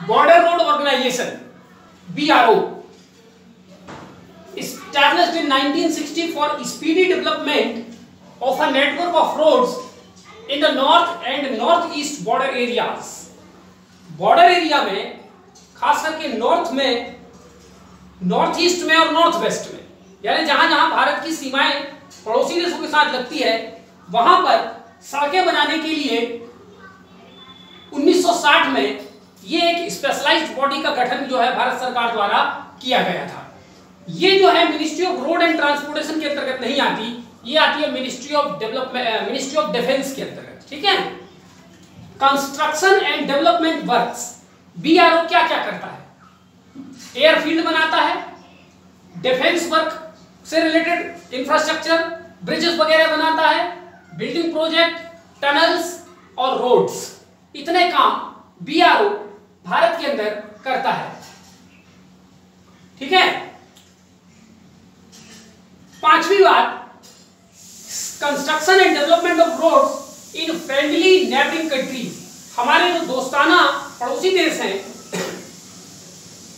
Border Road Organization (BRO) established in 1960 for speedy development of a network of roads in the north and northeast border areas. Border area में खास करके north में, north east में और north west में, यानी जहां जहां भारत की सीमाएं पड़ोसी देशों के साथ लगती है वहां पर सड़कें बनाने के लिए 1960 में ये एक स्पेशलाइज्ड बॉडी का गठन जो है भारत सरकार द्वारा किया गया था। ये जो है ministry of road and transportation के अंतर्गत नहीं आती, ये आती है ministry of development, ministry of defence के अंतर्गत। ठीक है, construction and development works, BRO क्या क्या करता है? एयरफील्ड बनाता है, डिफेंस वर्क से रिलेटेड इंफ्रास्ट्रक्चर, ब्रिजेस वगैरह बनाता है, बिल्डिंग प्रोजेक्ट, टनल्स और रोड्स, इतने काम बीआरओ भारत के अंदर करता है। ठीक है, पांचवी बात, construction and development of roads in friendly neighbouring countries, हमारे जो दोस्ताना पड़ोसी देश हैं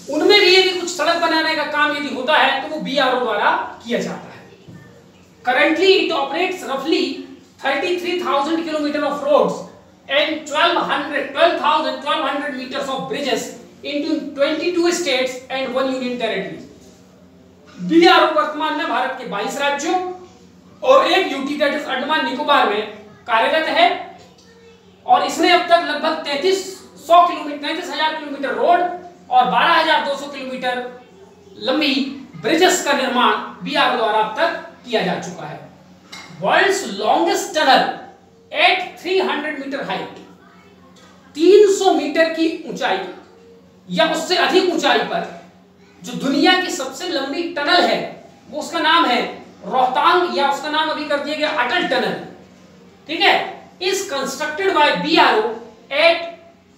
उनमें भी यदि कुछ सड़क बनाने का काम यदि होता है तो वो बीआरओ द्वारा किया जाता है। करंटली इट ऑपरेट्स रफली 33,000 kilometre of roads and 1200 meters of bridges into 22 states and 1 union territory. BRO वर्तमान में भारत के 22 राज्यों और एक UT that is Andaman Nicobar में कार्यरत है और इसने अब तक लगभग 33,000 किलोमीटर रोड और 12,200 किलोमीटर लंबी ब्रिजेस का निर्माण बीआरओ द्वारा अब तक किया जा चुका है। World's longest tunnel at 300 metre height, 300 metre की ऊंचाई या उससे अधिक ऊंचाई पर जो दुनिया की सबसे लंबी टनल है वो उसका नाम है रोहतांग, या उसका नाम अभी कर दिया गया अटल टनल। ठीक है, is constructed by BRO at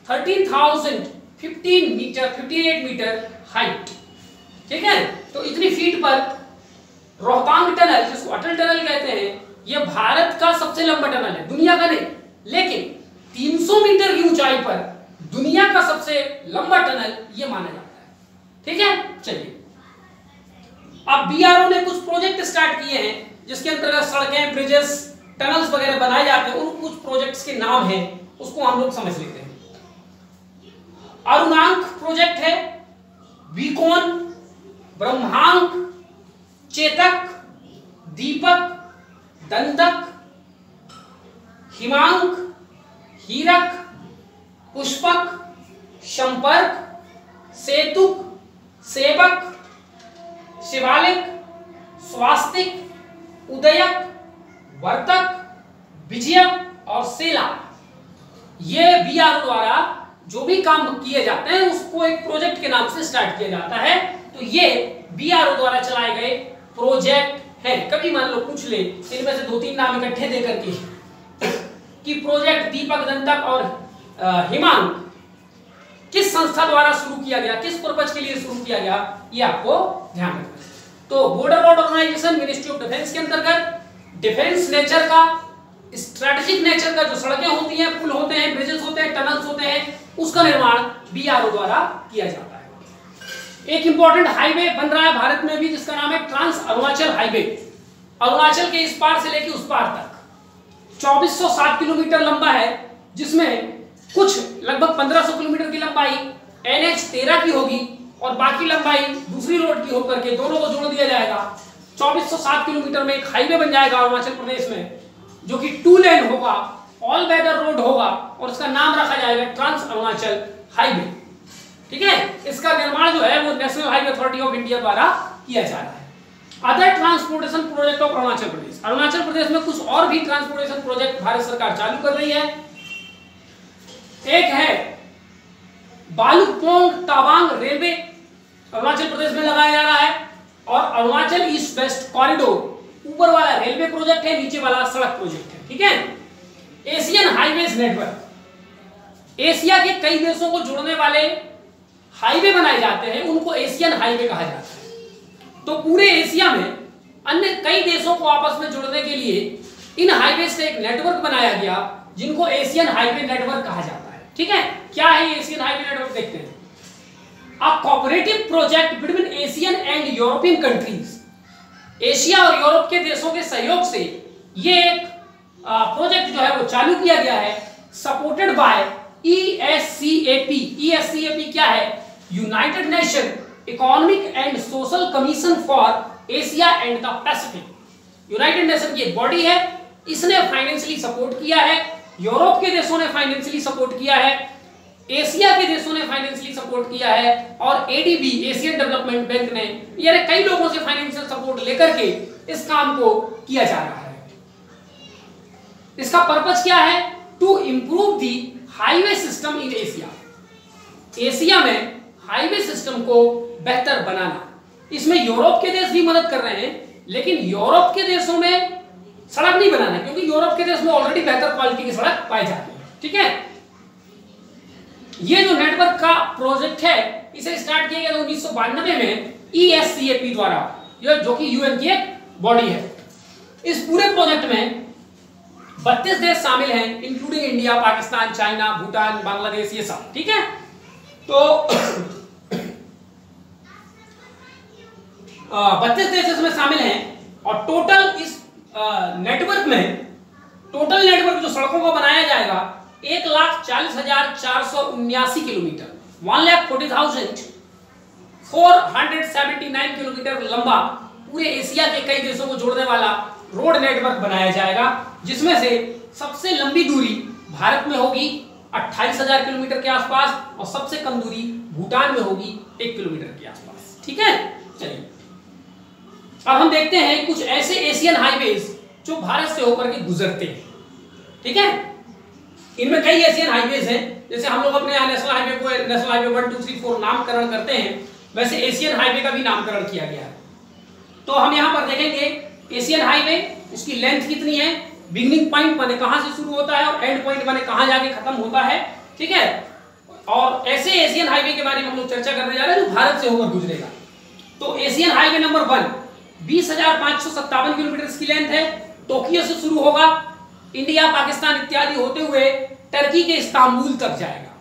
58 metre height. ठीक है, तो इतनी फीट पर रोहतांग टनल, जिसको अटल टनल कहते हैं, यह भारत का सबसे लंबा टनल है, दुनिया का नहीं, लेकिन 300 मीटर की ऊंचाई पर दुनिया का सबसे लंबा टनल यह माना जाता है। ठीक है, चलिए अब बीआरओ ने कुछ प्रोजेक्ट स्टार्ट किए हैं जिसके अंतर्गत सड़कें, ब्रिजेस, टनल्स वगैरह बनाए जाते हैं। उन कुछ प्रोजेक्ट्स के नाम हैं, उसको हम लोग समझ लेते हैं। अरुणांक प्रोजेक्ट है, बीकॉन, ब्रह्मांक, चेतक, दीपक, दंतक, हिमांक, हीरक, पुष्पक, संपर्क, सेतुक, सेवक, शिवालिक, स्वास्तिक, उदयक, वर्तक, विजयक और सेला। ये बीआरओ द्वारा जो भी काम किए जाते हैं उसको एक प्रोजेक्ट के नाम से स्टार्ट किया जाता है। तो ये बीआरओ द्वारा चलाए गए प्रोजेक्ट है। कभी मान लो पूछ ले इनमें से 2-3 नाम इकट्ठे दे करके कि प्रोजेक्ट दीपक, दंतक और हिमांक किस संस्था द्वारा शुरू किया गया, किस पर्पज के लिए शुरू किया गया, ये आपको ध्यान रखना है। तो border road organisation ministry of defence के अंतर्गत डिफेंस नेचर का, स्ट्रेटेजिक नेचर का, जो सड़कें होती हैं, पुल होते हैं, ब्रिजेस होते हैं, टनल्स होते हैं, उसका निर्माण बीआरओ द्वारा किया जाता है। एक इंपॉर्टेंट हाईवे बन रहा है भारत में भी जिसका नाम है ट्रांस अरुणाचल हाईवे। अरुणाचल के इस पार से लेकर उस पार तक 2407 किलोमीटर लंबा है, जिसमें कुछ लगभग 1500 किलोमीटर की लंबाई NH13 की होगी और बाकी लंबाई दूसरी रोड की होकर के दोनों को जोड़ दिया जाएगा। 2407 किलोमीटर में एक हाईवे बन जाएगा अरुणाचल प्रदेश में, जो कि 2 लेन होगा, ऑल वेदर रोड होगा और इसका नाम रखा जाएगा ट्रांस अरुणाचल हाईवे। ठीक है, इसका निर्माण जो है वो national highway authority of India द्वारा किया जा रहा है। Other transportation project of Arunachal Pradesh, Arunachal Pradesh में कुछ और भी ट्रांसपोर्टेशन प्रोजेक्ट भारत सरकार चालू कर रही है। एक है बालुकपोंग तावांग रेलवे, अरुणाचल प्रदेश में लगाया जा रहा है, और अरुणाचल ईस्ट वेस्ट कॉरिडोर, ऊपर वाला रेलवे प्रोजेक्ट है, नीचे वाला सड़क प्रोजेक्ट है। ठीक है, एशियन हाईवेज नेटवर्क, एशिया के कई देशों को जोड़ने वाले हाईवे बनाए जाते हैं, उनको एशियन हाईवे कहा जाता है। तो पूरे एशिया में अन्य कई देशों को आपस में जोड़ने के लिए इन हाईवे से एक नेटवर्क बनाया गया जिनको एशियन हाईवे नेटवर्क कहा जाता है। ठीक है, क्या है ये एशियन हाईवे नेटवर्क देखते हैं। A cooperative project between Asian and European countries, Asia और यूरोप के देशों के सहयोग से ये एक प्रोजेक्ट जो है वो चालू किया गया है, सपोर्टेड बाय ESCAP। ESCAP क्या है? United nation economic and social commission for Asia and the Pacific. United nation की एक बॉडी है, इसने फाइनेंशियली सपोर्ट किया है, यूरोप के देशों ने फाइनेंशियली सपोर्ट किया है, एशिया के देशों ने फाइनेंशियली सपोर्ट किया है, और ADB एशियन डेवलपमेंट बैंक ने, यानी कई लोगों से फाइनेंशियल सपोर्ट लेकर के इस काम को किया जा रहा है। इसका पर्पस क्या है? To improve the highway system in Asia, Asia में हाईवे सिस्टम को बेहतर बनाना। इसमें यूरोप के देश भी मदद कर रहे हैं, लेकिन यूरोप के देशों में सड़क नहीं बनाना, क्योंकि यूरोप के देश में ऑलरेडी बेहतर क्वालिटी की सड़क पाई जाती है। ठीक है, ये जो नेटवर्क का प्रोजेक्ट है, इसे स्टार्ट किया गया 1992 में ESCAP द्वारा, जो कि UN की एक बॉडी है। इस पूरे प्रोजेक्ट में 32 देश शामिल हैं, including India, Pakistan, China, Bhutan, Bangladesh, ये सब। ठीक है, तो 32 देश इसमें शामिल हैं, और टोटल इस नेटवर्क में, टोटल नेटवर्क जो सड़कों को बनाया जाएगा 1,40,479 किलोमीटर, 1,40,479 किलोमीटर लंबा पूरे एशिया के कई देशों को जोड़ने वाला रोड नेटवर्क बनाया जाएगा, जिसमें से सबसे लंबी दूरी भारत में होगी 28,000 किलोमीटर के आसपास, और सबसे कम दूरी भूटान में होगी 1 किलोमीटर के आसपास। ठीक है, चलिए अब हम देखते हैं कुछ ऐसे एशियन हाईवेज जो भारत से होकर के गुजरते हैं। ठीक है, इनमें कई एशियन हाईवेज हैं, जैसे हम लोग अपने यहाँ नेशनल हाईवे को नेशनल हाईवे 1, 2, 3, 4 नामकरण करते हैं, वैसे एशियन हाईवे का भी नामकरण किया गया है। तो हम यहाँ पर देखेंगे एशियन हाईवे, उसकी लेंथ कितनी है, बिगिनिंग पॉइंट माने कहां से शुरू होता है, और एंड पॉइंट माने कहां जाके खत्म होता है। ठीक है, और ऐसे एशियन हाईवे के बारे में हम लोग चर्चा करने जा रहे हैं जो भारत से होकर गुजरेगा। तो एशियन हाईवे नंबर 1 20,557 किलोमीटर की लेंथ है, टोक्यो से शुरू होगा, इंडिया, पाकिस्तान इत्यादि होते हुए टर्की के इस्तांबुल तक जाएगा।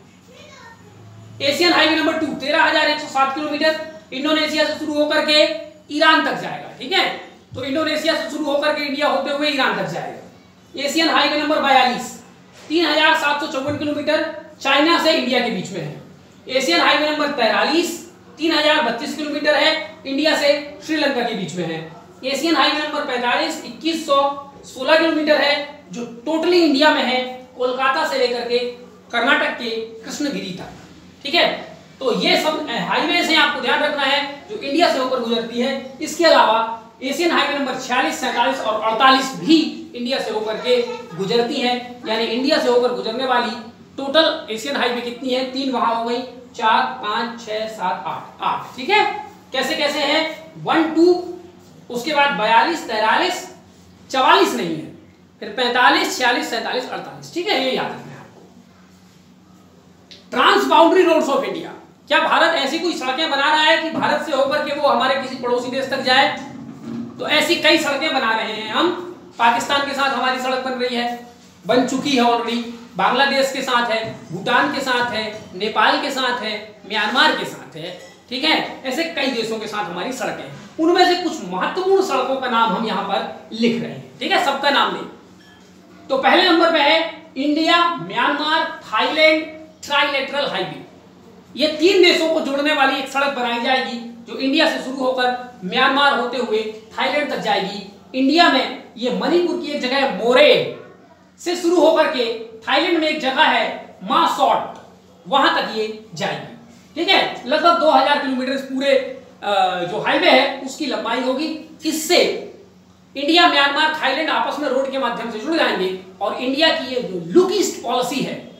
Asian highway number 2 13,107 kilometre, Indonesia से शुरू होकर के ईरान तक जाएगा। ठीक है, तो इंडोनेशिया से शुरू होकर के इंडिया होते हुए ईरान तक जाएगा। Asian highway number 42 3,754 kilometre, China से इंडिया के बीच में है। एशियन हाईवे नंबर 43 3,032 किलोमीटर है, इंडिया से श्रीलंका के बीच में है। एशियन हाईवे नंबर 45 2,116 किलोमीटर है, जो टोटली इंडिया में है, कोलकाता से लेकर के कर्नाटक के कृष्णगिरी तक। ठीक है, तो ये सब हाईवे से आपको ध्यान रखना है जो इंडिया से होकर गुजरती है। इसके अलावा एशियन हाईवे नंबर 46, 47 और 48 भी इंडिया से होकर के गुजरती हैं, यानी इंडिया से होकर गुजरने वाली टोटल एशियन हाईवे कितनी है, 3 वहां हो गई, 4, 5, 6, 7, 8। ठीक है, कैसे कैसे है, 1, 2, उसके बाद 42, 43, 44 नहीं है, फिर 45, 46, 47, 48। ठीक है, ये याद रखना है आपको। Trans boundary roads of India, क्या भारत ऐसी कोई सड़कें बना रहा है कि भारत से होकर के वो हमारे किसी पड़ोसी देश तक जाए? तो ऐसी कई सड़कें बना रहे हैं हम। पाकिस्तान के साथ हमारी सड़क बन रही है, बन चुकी है ऑलरेडी, बांग्लादेश के साथ है, भूटान के साथ है, नेपाल के साथ है, म्यांमार के साथ है। ठीक है, ऐसे कई देशों के साथ हमारी सड़कें हैं। उनमें से कुछ महत्वपूर्ण सड़कों का नाम हम यहाँ पर लिख रहे हैं। ठीक है, सबका नाम नहीं। तो पहले नंबर पे है India, Myanmar, Thailand trilateral highway. ये 3 देशों को जोड़ने वाली एक सड़क बनाई जाएगी जो इंडिया से शुरू होकर म्यांमार होते हुए थाईलैंड तक जाएगी। इंडिया में ये मणिपुर की एक जगह है मोरे से शुरू होकर के थाईलैंड में एक जगह है मासॉट, वहां तक ये जाएगी। ठीक है, लगभग 2000 किलोमीटर पूरे जो हाईवे है उसकी लंबाई होगी। इससे इंडिया, म्यांमार, थाईलैंड आपस में रोड के माध्यम से जुड़ जाएंगे, और इंडिया की ये जो लुक ईस्ट पॉलिसी है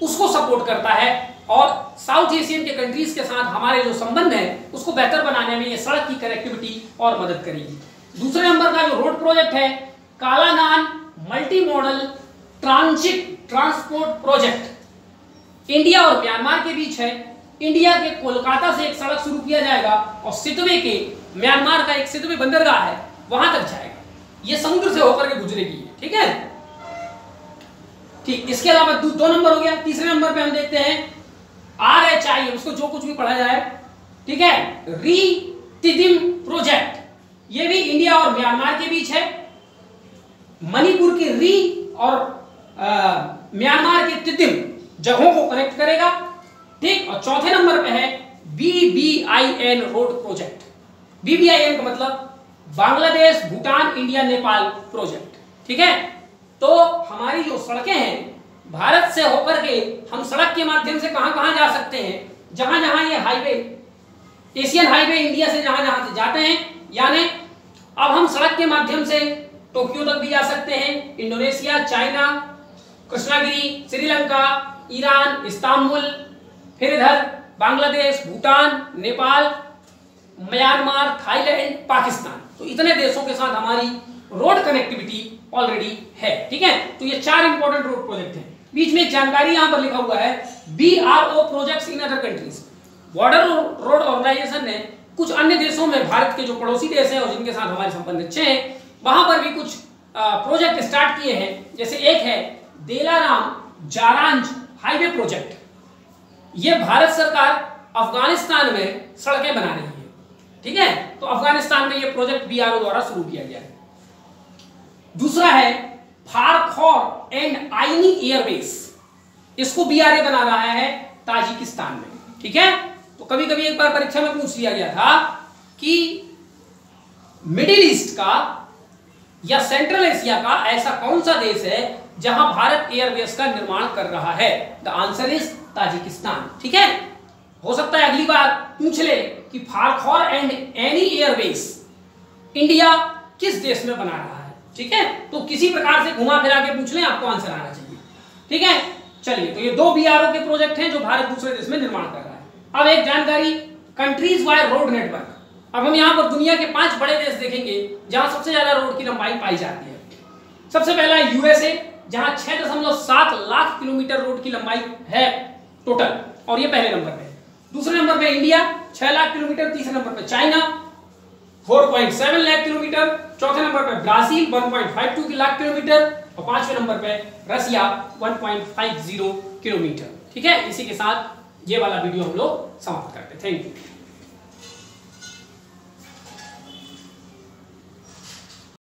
उसको सपोर्ट करता है, और साउथ एशियन के कंट्रीज के साथ हमारे जो संबंध है उसको बेहतर बनाने में ये सड़क की कनेक्टिविटी और मदद करेगी। दूसरे नंबर का जो रोड प्रोजेक्ट है Kaladan multi modal transit transport project, India और म्यांमार के बीच है। इंडिया के कोलकाता से एक सड़क शुरू किया जाएगा, और सितवे के म्यांमार का एक सितवे बंदरगाह है वहां तक जाएगा। ये समुद्र से होकर के गुजरेगी। ठीक है, ठीक, इसके अलावा 2 नंबर हो गया। तीसरे नंबर पे हम देखते हैं RHI, उसको जो कुछ भी पढ़ा जाए, ठीक है, री-तिदिम प्रोजेक्ट, ये भी इंडिया और म्यांमार के बीच है। मणिपुर की री और म्यांमार के तिदिम जगहों को कनेक्ट करेगा, ठीक। और चौथे नंबर पे है BBIN रोड प्रोजेक्ट। BBIN का मतलब बांग्लादेश, भूटान, इंडिया, नेपाल प्रोजेक्ट, ठीक है। तो हमारी जो सड़कें हैं, भारत से होकर के हम सड़क के माध्यम से कहां-कहां जा सकते हैं, जहां-जहां ये हाईवे, एशियन हाईवे इंडिया से जहां-जहां से जाते हैं, यानी अब हम सड़क के माध्यम से टोक्यो तक भी जा सकते हैं, Indonesia, China, Krishnagiri, Sri Lanka, Iran, Istanbul, फिर इधर बांग्लादेश, भूटान, नेपाल, म्यांमार, थाईलैंड, पाकिस्तान। तो इतने देशों के साथ हमारी रोड कनेक्टिविटी ऑलरेडी है, ठीक है। तो ये 4 इंपॉर्टेंट रोड प्रोजेक्ट हैं। बीच में एक जानकारी यहां पर लिखा हुआ है BRO projects in other countries. Border road organisation ने कुछ अन्य देशों में, भारत के जो पड़ोसी देश हैं और जिनके साथ हमारे संबंध अच्छे हैं, वहां पर भी कुछ प्रोजेक्ट स्टार्ट किए हैं। जैसे एक है देलाराम जारांज हाईवे प्रोजेक्ट। ये भारत सरकार अफगानिस्तान में सड़कें बना रही है, ठीक है। तो अफगानिस्तान में ये प्रोजेक्ट BRO द्वारा शुरू किया गया है। दूसरा है फारखौर एंड आईनी एयरबेस, इसको BRA बना रहा है ताजिकिस्तान में, ठीक है। तो कभी कभी एक बार परीक्षा में पूछ लिया गया था कि मिडिल ईस्ट का या सेंट्रल एशिया का ऐसा कौन सा देश है जहां भारत एयरबेस का निर्माण कर रहा है। द आंसर इज ताजिकिस्तान, ठीक है। हो सकता है अगली बार पूछ ले कि फारखौर एंड एनी एयरबेस इंडिया किस देश में बना रहा है, ठीक है। तो किसी प्रकार से घुमा फिरा के पूछ लें, आपको आंसर आना चाहिए, ठीक है। चलिए, तो ये 2 BRO के प्रोजेक्ट हैं जो भारत दूसरे देश में निर्माण कर रहा है। अब एक जानकारी कंट्रीज वाइड रोड नेटवर्क। अब हम यहाँ पर दुनिया के 5 बड़े देश देखेंगे जहां सबसे ज्यादा रोड की लंबाई पाई जाती है। सबसे पहला है USA, जहां 6.7 लाख किलोमीटर रोड की लंबाई है टोटल, और ये पहले नंबर पे है। दूसरे नंबर पे इंडिया 6 लाख किलोमीटर, तीसरे नंबर पे चाइना 4.7 लाख किलोमीटर, चौथे नंबर पे ब्राजील 1.52 लाख किलोमीटर, और 5वें नंबर पे रसिया 1.50 किलोमीटर, ठीक है। इसी के साथ ये वाला वीडियो हम लोग समाप्त करते हैं। Thank you.